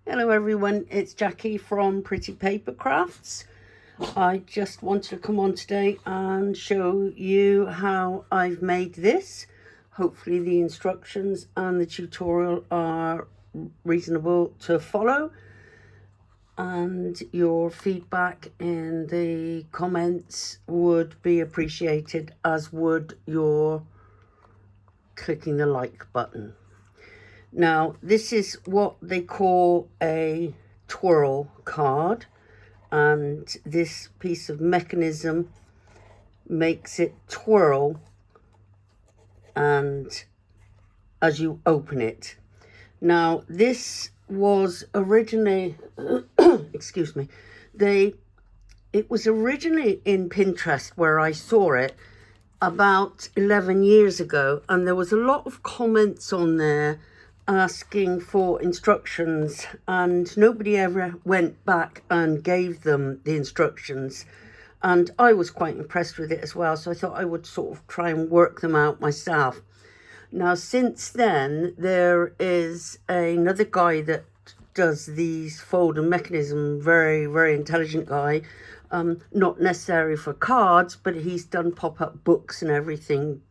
Hello everyone, it's Jackie from Pretty Paper Crafts. I just wanted to come on today and show you how I've made this. Hopefully the instructions and the tutorial are reasonable to follow, and your feedback in the comments would be appreciated, as would your clicking the like button. Now, this is what they call a twirl card, and this piece of mechanism makes it twirl and as you open it. Now, this was originally, excuse me, it was originally in Pinterest where I saw it about 11 years ago, and there was a lot of comments on there asking for instructions, and nobody ever went back and gave them the instructions, and I was quite impressed with it as well, so I thought I would sort of try and work them out myself. Now, since then, there is another guy that does these folder mechanism, very intelligent guy, not necessarily for cards, but he's done pop-up books and everything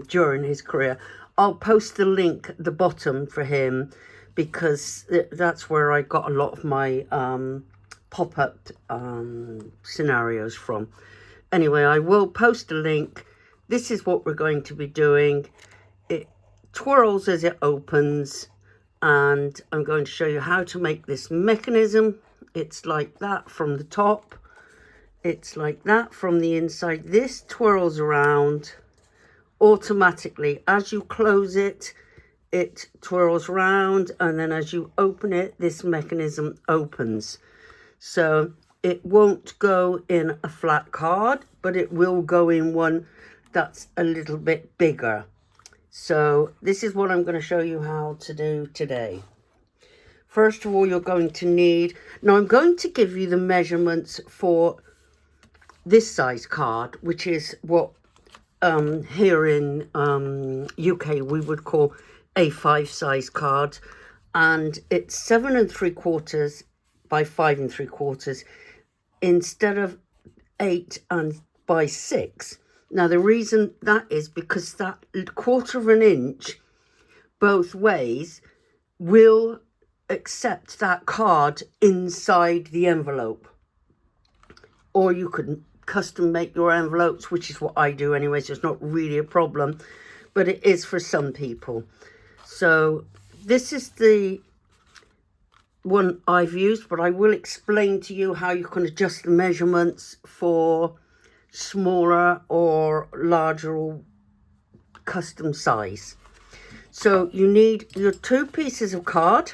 during his career. I'll post the link at the bottom for him, because that's where I got a lot of my pop-up scenarios from. Anyway, I will post a link. This is what we're going to be doing. It twirls as it opens, and I'm going to show you how to make this mechanism. It's like that from the top. It's like that from the inside. This twirls around automatically. As you close it, it twirls round, and then as you open it, this mechanism opens. So it won't go in a flat card, but it will go in one that's a little bit bigger. So this is what I'm going to show you how to do today. First of all, you're going to need, now I'm going to give you the measurements for this size card, which is what here in UK we would call A5 size card, and it's 7 3/4 by 5 3/4 instead of 8 by 6. Now, the reason that is because that 1/4 of an inch both ways will accept that card inside the envelope, or you could custom make your envelopes, which is what I do anyway, so it's not really a problem, but it is for some people. So this is the one I've used, but I will explain to you how you can adjust the measurements for smaller or larger or custom size. So you need your 2 pieces of card.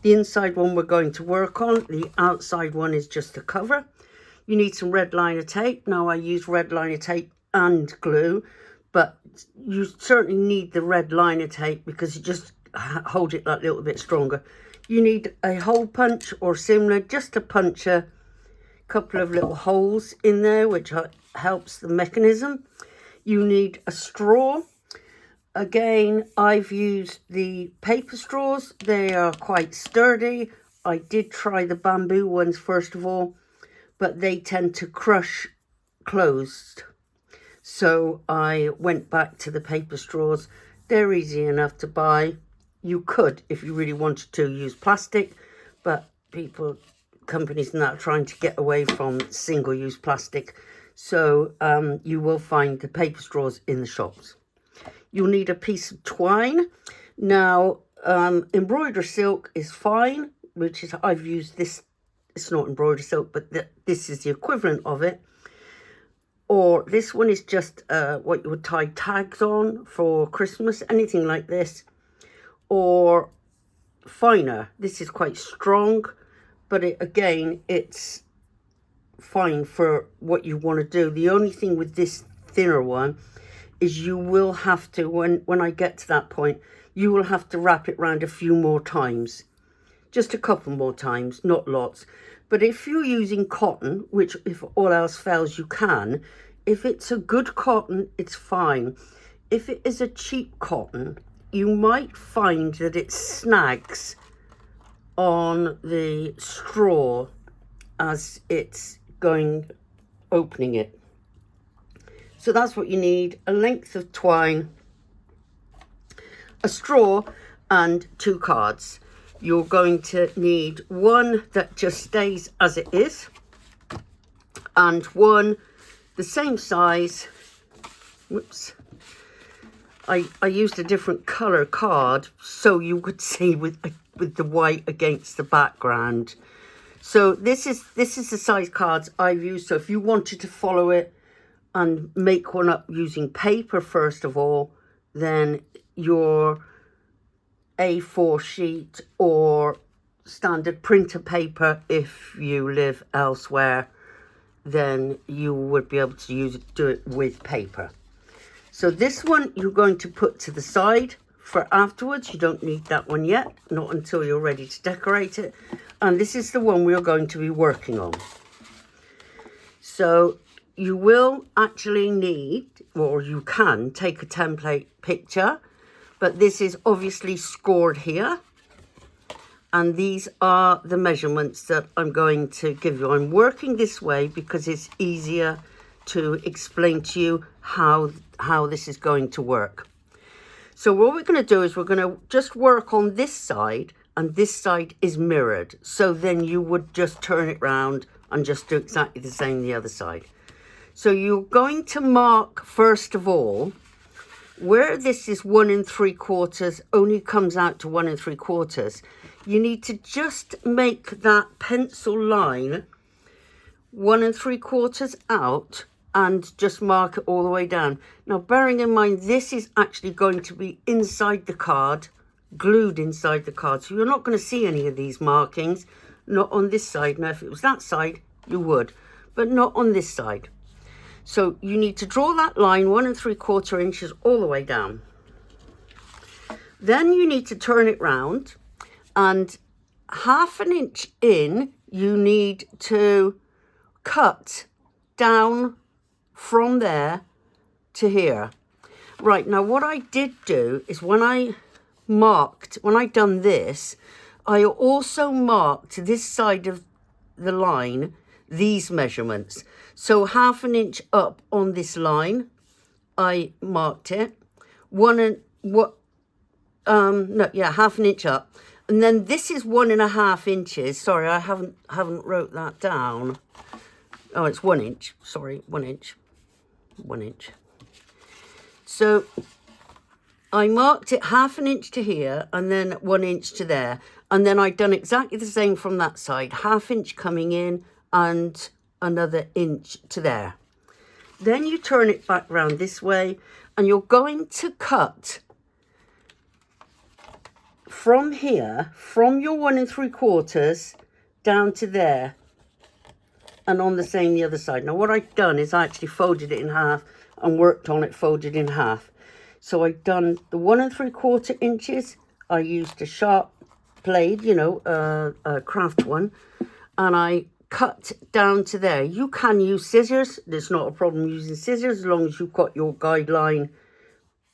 The inside one we're going to work on, the outside one is just the cover. You need some red liner tape. Now, I use red liner tape and glue, but you certainly need the red liner tape because it just hold it that little bit stronger. You need a hole punch or similar, just to punch a couple of little holes in there, which helps the mechanism. You need a straw. Again, I've used the paper straws. They are quite sturdy. I did try the bamboo ones first of all, but they tend to crush closed. So I went back to the paper straws. They're easy enough to buy. You could, if you really wanted to, use plastic, but companies now are trying to get away from single-use plastic. So you will find the paper straws in the shops. You'll need a piece of twine. Now, embroidered silk is fine, which is, I've used this. It's not embroidered silk, but this is the equivalent of it. Or this one is just what you would tie tags on for Christmas, anything like this. Or finer. This is quite strong, but again, it's fine for what you want to do. The only thing with this thinner one is you will have to, when I get to that point, you will have to wrap it around a few more times. Just a couple more times, not lots. But if you're using cotton, which if all else fails you can, if it's a good cotton, it's fine. If it is a cheap cotton, you might find that it snags on the straw as it's opening it. So that's what you need: a length of twine, a straw, and 2 cards. You're going to need one that just stays as it is, and one the same size. Whoops. I used a different colour card so you could see with the white against the background. So this is the size cards I've used. So if you wanted to follow it and make one up using paper first of all, then your A4 sheet or standard printer paper, if you live elsewhere, then you would be able to do it with paper. So this one you're going to put to the side for afterwards. You don't need that one yet, not until you're ready to decorate it. And this is the one we're going to be working on. So you will actually need, or you can take a template picture, but this is obviously scored here. And these are the measurements that I'm going to give you. I'm working this way because it's easier to explain to you how this is going to work. So what we're going to do is we're going to just work on this side, and this side is mirrored. So then you would just turn it round and just do exactly the same the other side. So you're going to mark, first of all, where this is 1 3/4, only comes out to 1 3/4. You need to just make that pencil line 1 3/4 out and just mark it all the way down. Now, bearing in mind, this is actually going to be inside the card, glued inside the card. So you're not going to see any of these markings, not on this side. Now, if it was that side, you would, but not on this side. So you need to draw that line 1 3/4 inches all the way down. Then you need to turn it round, and 1/2 inch in, you need to cut down from there to here. Right, now what I did do is when I done this, I also marked this side of the line, these measurements. So 1/2 inch up on this line, I marked it. 1/2 inch up. And then this is 1.5 inches. Sorry, I haven't wrote that down. Oh, it's 1 inch. Sorry, 1 inch. 1 inch. So I marked it 1/2 inch to here, and then 1 inch to there. And then I'd done exactly the same from that side. 1/2 inch coming in and another inch to there. Then you turn it back round this way, and you're going to cut from here, from your 1 3/4 down to there, and on the same the other side. Now what I've done is I actually folded it in half and worked on it folded in half. So I've done the 1 3/4 inches. I used a sharp blade, you know, a craft one, and I cut down to there. You can use scissors. There's not a problem using scissors as long as you've got your guideline,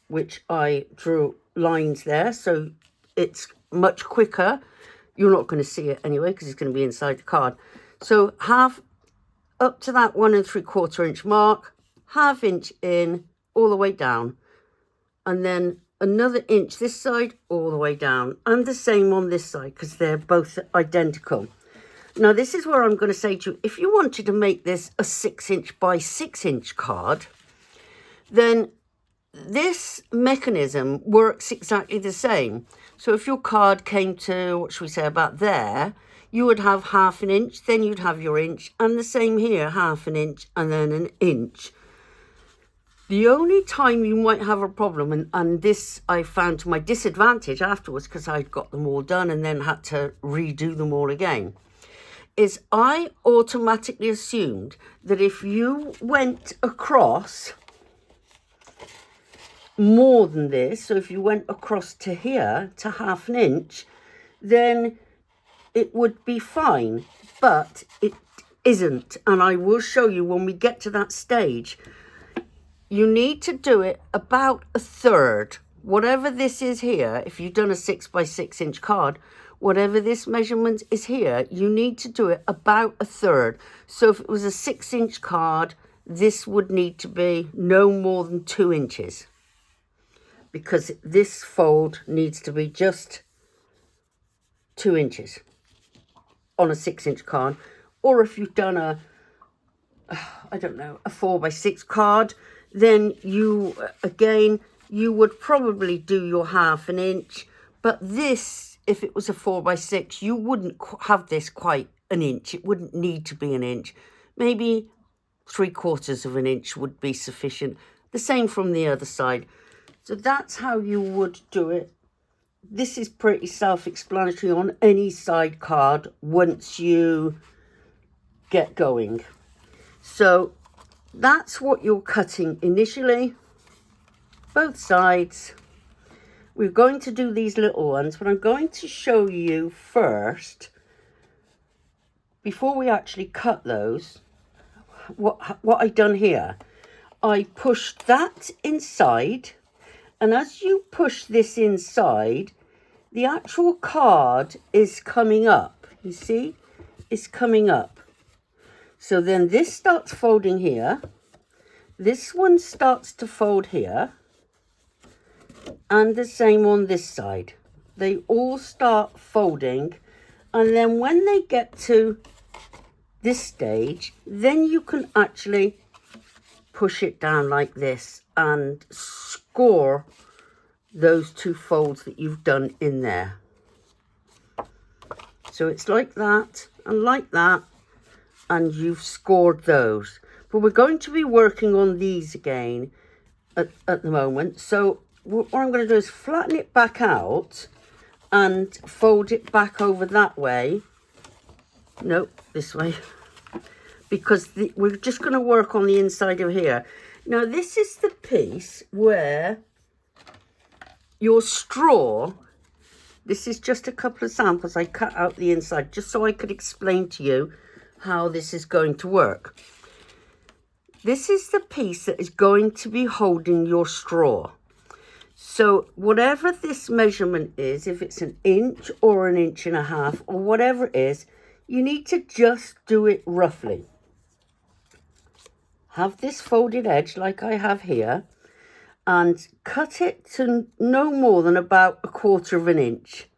which I drew lines there, so it's much quicker. You're not going to see it anyway because it's going to be inside the card. So half up to that 1 3/4 inch mark, 1/2 inch in, all the way down, and then another inch this side, all the way down, and the same on this side because they're both identical. Now this is where I'm going to say to you, if you wanted to make this a 6 inch by 6 inch card, then this mechanism works exactly the same. So if your card came to, what should we say, about there, you would have 1/2 inch, then you'd have your inch, and the same here, 1/2 inch, and then an inch. The only time you might have a problem, and this I found to my disadvantage afterwards because I'd got them all done and then had to redo them all again, is I automatically assumed that if you went across more than this, so if you went across to here, to 1/2 inch, then it would be fine, but it isn't. And I will show you when we get to that stage. You need to do it about 1/3, whatever this is here, if you've done a 6 by 6 inch card, whatever this measurement is here, you need to do it about 1/3. So if it was a 6 inch card, this would need to be no more than 2 inches, because this fold needs to be just 2 inches on a 6 inch card. Or if you've done a, I don't know, a 4 by 6 card, then you, again, you would probably do your 1/2 inch. But this, if it was a 4 by 6, you wouldn't have this quite an inch. It wouldn't need to be an inch. Maybe 3/4 inch would be sufficient. The same from the other side. So that's how you would do it. This is pretty self-explanatory on any side card once you get going. So that's what you're cutting initially, both sides. We're going to do these little ones, but I'm going to show you first, before we actually cut those, what I done here. I pushed that inside, and as you push this inside, the actual card is coming up. You see, it's coming up. So then this starts folding here. This one starts to fold here. And the same on this side. They all start folding. And then when they get to this stage, then you can actually push it down like this and score those 2 folds that you've done in there. So it's like that and like that, and you've scored those. But we're going to be working on these again at the moment. So what I'm going to do is flatten it back out and fold it back over that way. No, this way. Because we're just going to work on the inside of here. Now this is the piece where your straw, this is just a couple of samples I cut out the inside just so I could explain to you how this is going to work. This is the piece that is going to be holding your straw. So whatever this measurement is, if it's 1 inch or 1.5 inches or whatever it is, you need to just do it roughly. Have this folded edge like I have here, and cut it to no more than about 1/4 inch.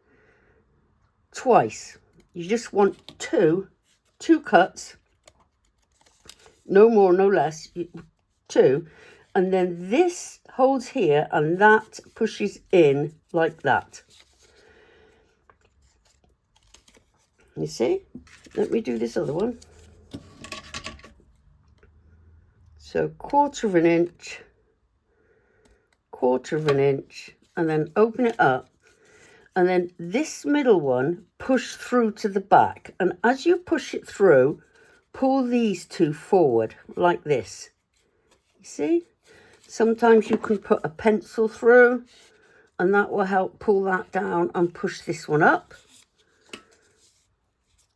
Twice. You just want two cuts, no more, no less, 2. And then this holds here and that pushes in like that. You see? Let me do this other one. So 1/4 inch, 1/4 inch, and then open it up. And then this middle one, push through to the back. And as you push it through, pull these 2 forward like this. You see? Sometimes you can put a pencil through, and that will help pull that down and push this one up.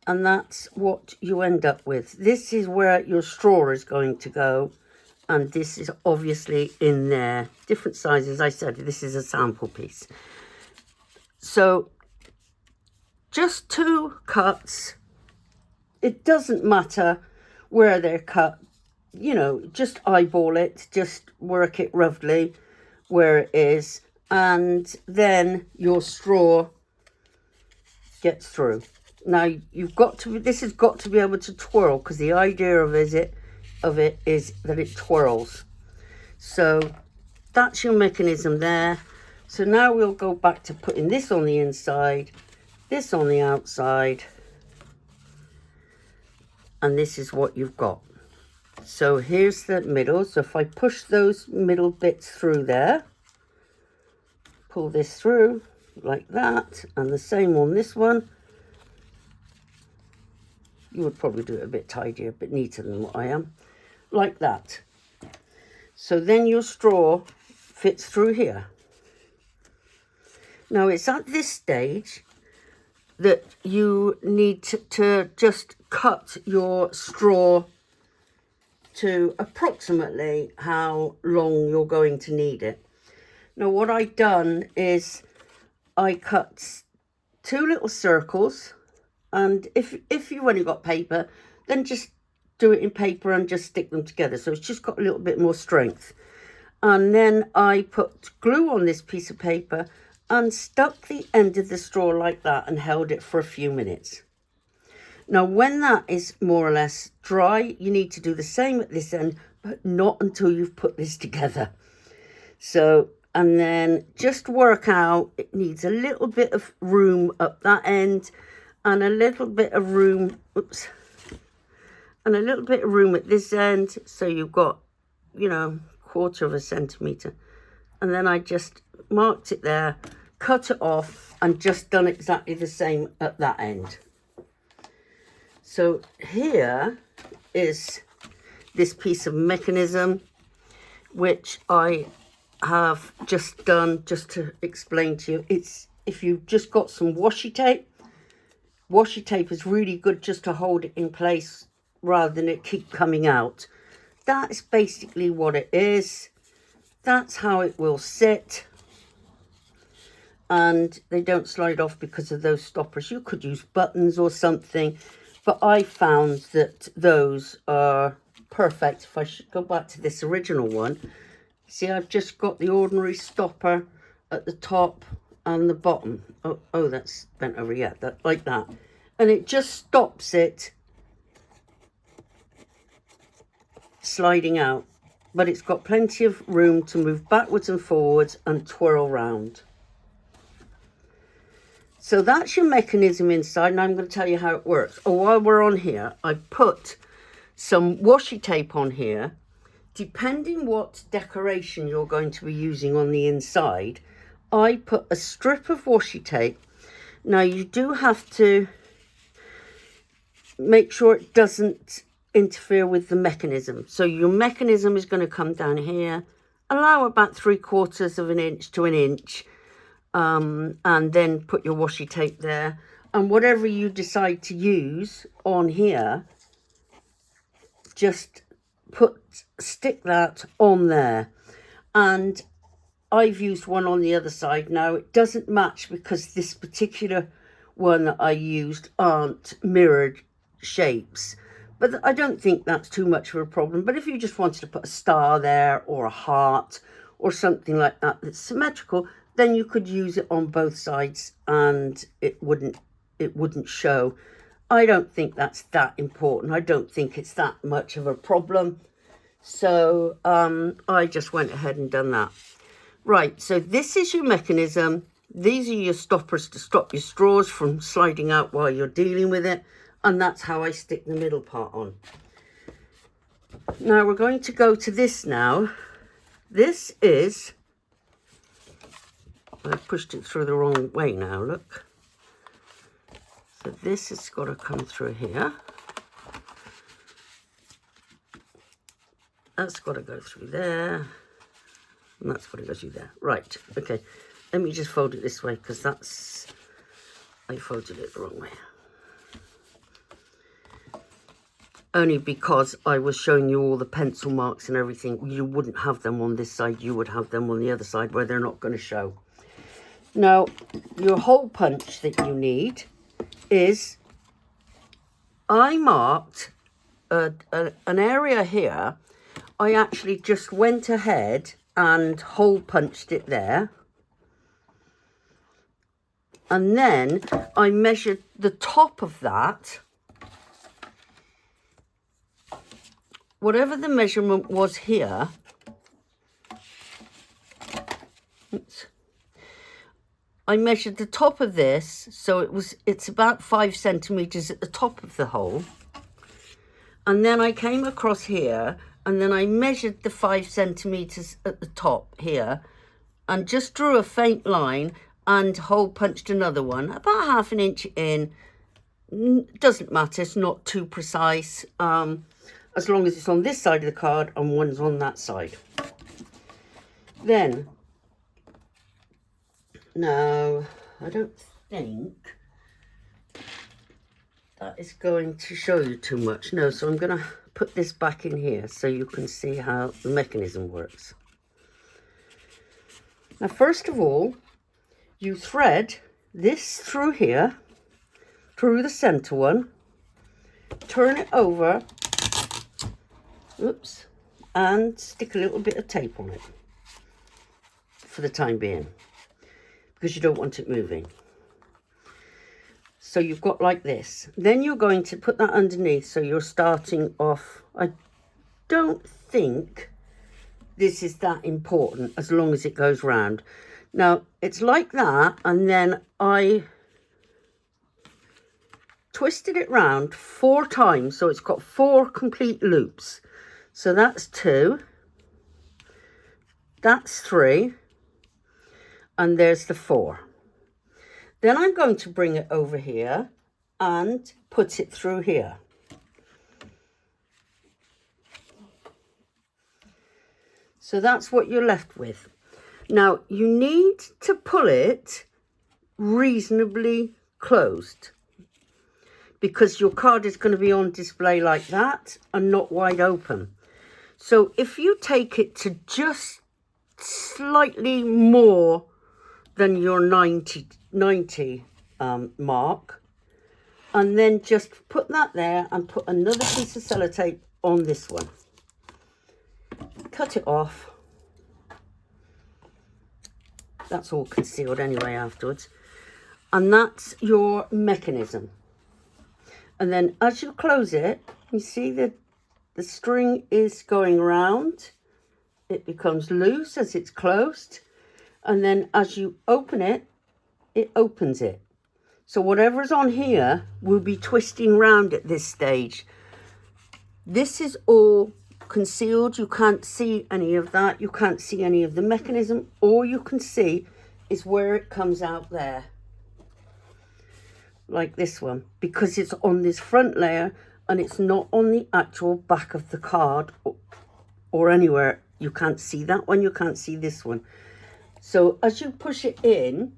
And that's what you end up with. This is where your straw is going to go. And this is obviously in there. Different sizes. I said this is a sample piece. So just 2 cuts. It doesn't matter where they're cut. You know, just eyeball it. Just work it roughly where it is. And then your straw gets through. Now, you've got to, this has got to be able to twirl, because the idea of it is that it twirls. So that's your mechanism there. So now we'll go back to putting this on the inside, this on the outside, and this is what you've got. So here's the middle. So if I push those middle bits through there, pull this through like that, and the same on this one. You would probably do it a bit tidier, a bit neater than what I am. Like that. So then your straw fits through here. Now it's at this stage that you need to just cut your straw to approximately how long you're going to need it. Now what I've done is I cut 2 little circles, and if you've only got paper, then just do it in paper and just stick them together, so it's just got a little bit more strength. And then I put glue on this piece of paper and stuck the end of the straw like that and held it for a few minutes. Now when that is more or less dry, you need to do the same at this end, but not until you've put this together. So, and then just work out, it needs a little bit of room up that end and a little bit of room, and a little bit of room at this end. So you've got, you know, 1/4 centimetre. And then I just marked it there, cut it off, and just done exactly the same at that end. So here is this piece of mechanism, which I have just done just to explain to you. It's, if you've just got some washi tape is really good just to hold it in place rather than it keep coming out. That's basically what it is. That's how it will sit. And they don't slide off because of those stoppers. You could use buttons or something, but I found that those are perfect. If I should go back to this original one, see, I've just got the ordinary stopper at the top and the bottom. Oh, that's bent over, yeah, that, like that. And it just stops it sliding out. But it's got plenty of room to move backwards and forwards and twirl round. So that's your mechanism inside, and I'm going to tell you how it works. Oh, while we're on here, I put some washi tape on here. Depending what decoration you're going to be using on the inside, I put a strip of washi tape. Now you do have to make sure it doesn't interfere with the mechanism. So your mechanism is going to come down here, allow about 3/4 inch to 1 inch, and then put your washi tape there, and whatever you decide to use on here, just stick that on there. And I've used one on the other side. Now it doesn't match because this particular one that I used aren't mirrored shapes, but I don't think that's too much of a problem. But if you just wanted to put a star there or a heart or something like that that's symmetrical, then you could use it on both sides and it wouldn't show. I don't think that's that important. I don't think it's that much of a problem. So I just went ahead and done that. Right, so this is your mechanism. These are your stoppers to stop your straws from sliding out while you're dealing with it. And that's how I stick the middle part on. Now we're going to go to this now. This is, I pushed it through the wrong way now, look. So this has got to come through here. That's got to go through there. And that's got to go through there. Right, okay. Let me just fold it this way because that's, I folded it the wrong way. Only because I was showing you all the pencil marks and everything. You wouldn't have them on this side. You would have them on the other side where they're not going to show. Now, your hole punch that you need is, I marked an area here. I actually just went ahead and hole punched it there. And then I measured the top of that. Whatever the measurement was here, I measured the top of this, so it's about 5 centimetres at the top of the hole. And then I came across here, and then I measured the 5 centimetres at the top here, and just drew a faint line and hole punched another one, about 1/2 inch in. Doesn't matter, it's not too precise. As long as it's on this side of the card and one's on that side. Then, no, I don't think that is going to show you too much. No, so I'm going to put this back in here so you can see how the mechanism works. Now, first of all, you thread this through here, through the center one, turn it over, oops, and stick a little bit of tape on it for the time being, because you don't want it moving. So you've got like this. Then you're going to put that underneath, so you're starting off. I don't think this is that important as long as it goes round. Now, it's like that, and then I twisted it round 4 times, so it's got 4 complete loops. So that's 2, that's 3, and there's the 4. Then I'm going to bring it over here and put it through here. So that's what you're left with. Now, you need to pull it reasonably closed, because your card is going to be on display like that and not wide open. So if you take it to just slightly more than your 90 mark, and then just put that there and put another piece of sellotape on this one. Cut it off. That's all concealed anyway afterwards. And that's your mechanism. And then as you close it, you see that the string is going around. It becomes loose as it's closed. And then as you open it, it opens it. So whatever's on here will be twisting round at this stage. This is all concealed. You can't see any of that. You can't see any of the mechanism. All you can see is where it comes out there. Like this one, because it's on this front layer and it's not on the actual back of the card or anywhere. You can't see that one, you can't see this one. So as you push it in,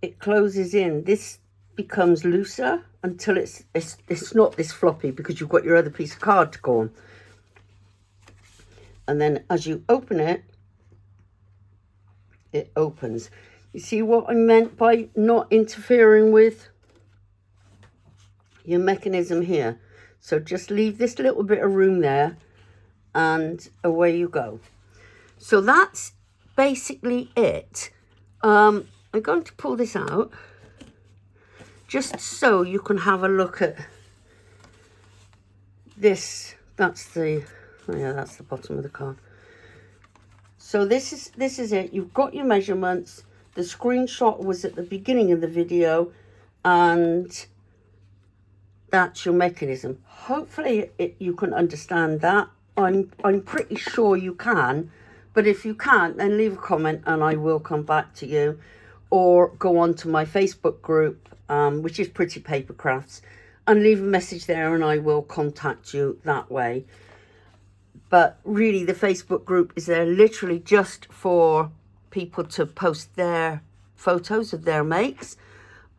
it closes in. This becomes looser until it's not this floppy, because you've got your other piece of card to go on. And then as you open it, it opens. You see what I meant by not interfering with your mechanism here? So just leave this little bit of room there and away you go. So that's basically it. I'm going to pull this out just so you can have a look at this. That's the, oh yeah, that's the bottom of the card. So this is it. You've got your measurements. The screenshot was at the beginning of the video, and that's your mechanism. Hopefully you can understand that. I'm pretty sure you can, but if you can't, then leave a comment and I will come back to you, or go on to my Facebook group, which is Pretty Paper Crafts, and leave a message there and I will contact you that way. But really, the Facebook group is there literally just for people to post their photos of their makes.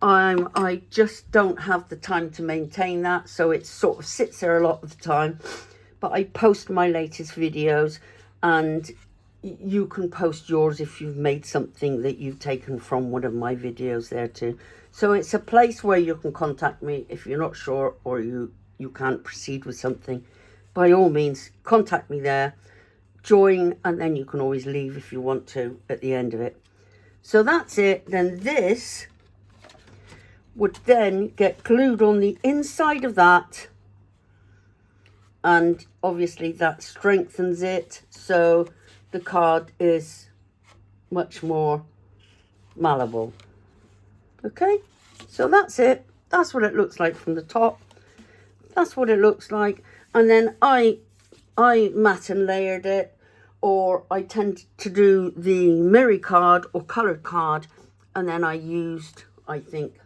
I just don't have the time to maintain that, so it sort of sits there a lot of the time. But I post my latest videos, and you can post yours if you've made something that you've taken from one of my videos there too. So it's a place where you can contact me if you're not sure or you can't proceed with something. By all means, contact me there. Join, and then you can always leave if you want to at the end of it. So that's it. Then this would then get glued on the inside of that, and obviously that strengthens it, so the card is much more malleable. Okay, so that's it. That's what it looks like from the top. That's what it looks like. And then I matte and layered it, or I tend to do the mirror card or coloured card, and then I used, I think,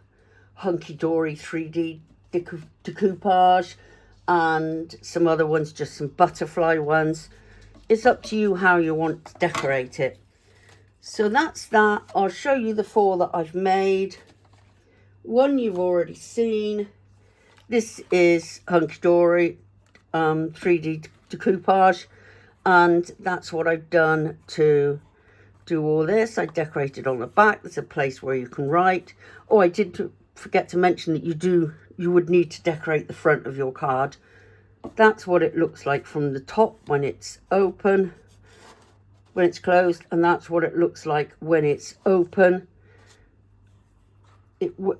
Hunky Dory 3D decoupage and some other ones, just some butterfly ones. It's up to you how you want to decorate it. So that's that. I'll show you the 4 that I've made. One you've already seen. This is Hunky Dory 3D decoupage, and that's what I've done to do all this. I decorated on the back. There's a place where you can write. Oh, I did forget to mention that you would need to decorate the front of your card. That's what it looks like from the top when it's open, when it's closed, and that's what it looks like when it's open.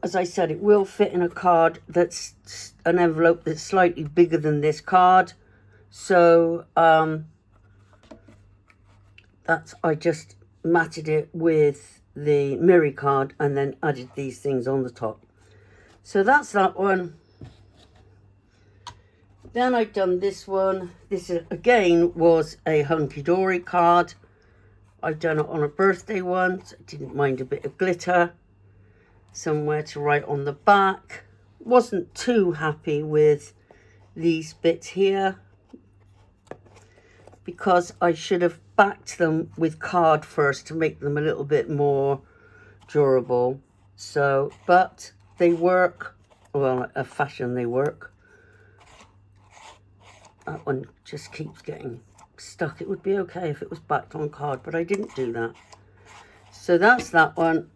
As I said, it will fit in a card that's an envelope that's slightly bigger than this card. So I just matted it with the Miri card and then added these things on the top. So that's that one. Then I've done this one. This again was a Hunky Dory card. I've done it on a birthday one, so I didn't mind a bit of glitter. Somewhere to write on the back. Wasn't too happy with these bits here, because I should have backed them with card first to make them a little bit more durable. So, but they work. Well, a fashion they work. That one just keeps getting stuck. It would be okay if it was backed on card, but I didn't do that. So that's that one.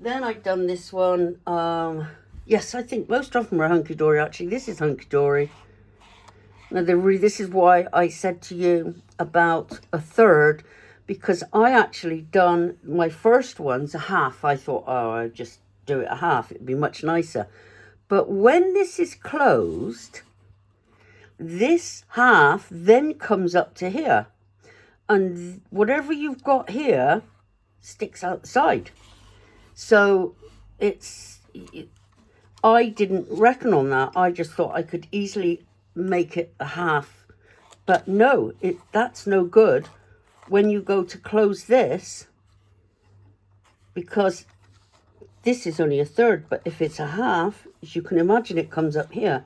Then I've done this one. Yes, I think most of them are Hunky Dory, actually. This is Hunky Dory. Now, this is why I said to you about a third, because I actually done my first ones a half. I thought, oh, I'd just do it a half. It'd be much nicer. But when this is closed, this half then comes up to here. And whatever you've got here sticks out the side. So I didn't reckon on that. I just thought I could easily make it a half. But no, that's no good when you go to close this, because this is only a third, but if it's a half, as you can imagine, it comes up here.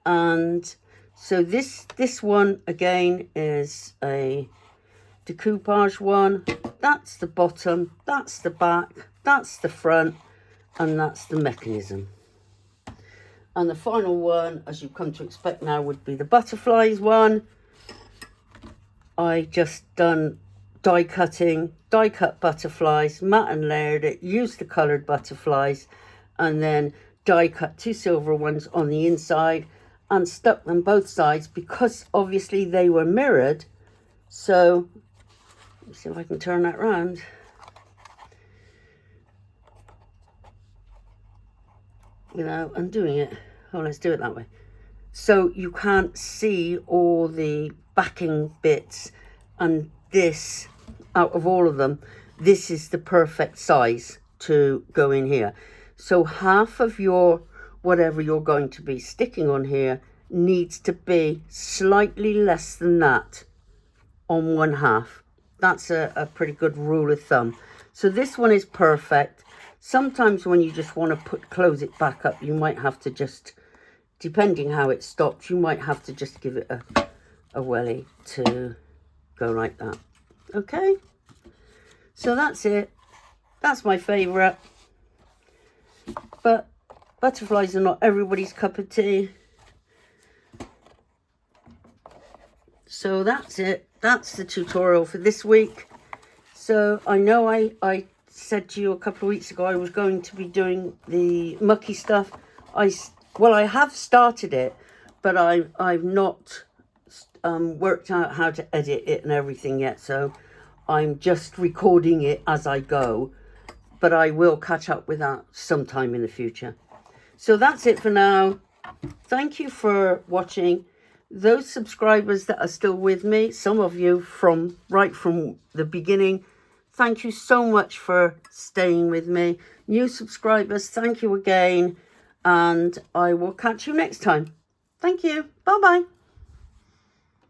And so this one again is a decoupage one. That's the bottom, that's the back, that's the front, and that's the mechanism. And the final one, as you've come to expect now, would be the butterflies one. I just done die cut butterflies, matte and layered it, used the coloured butterflies, and then die cut 2 silver ones on the inside and stuck them both sides, because obviously they were mirrored. So let's see if I can turn that around. Without undoing it. Oh, let's do it that way. So you can't see all the backing bits, and this, out of all of them, this is the perfect size to go in here. So half of your whatever you're going to be sticking on here needs to be slightly less than that on one half. That's a pretty good rule of thumb. So this one is perfect. Sometimes when you just want to close it back up, you might have to just, depending how it stops, you might have to just give it a welly to go like that. Okay, so that's it. That's my favourite. But butterflies are not everybody's cup of tea. So that's it. That's the tutorial for this week. So I know I said to you a couple of weeks ago I was going to be doing the mucky stuff. Well, I have started it, but I've not worked out how to edit it and everything yet. So I'm just recording it as I go. But I will catch up with that sometime in the future. So that's it for now. Thank you for watching. Those subscribers that are still with me, some of you right from the beginning, thank you so much for staying with me. New subscribers, thank you again. And I will catch you next time. Thank you. Bye-bye.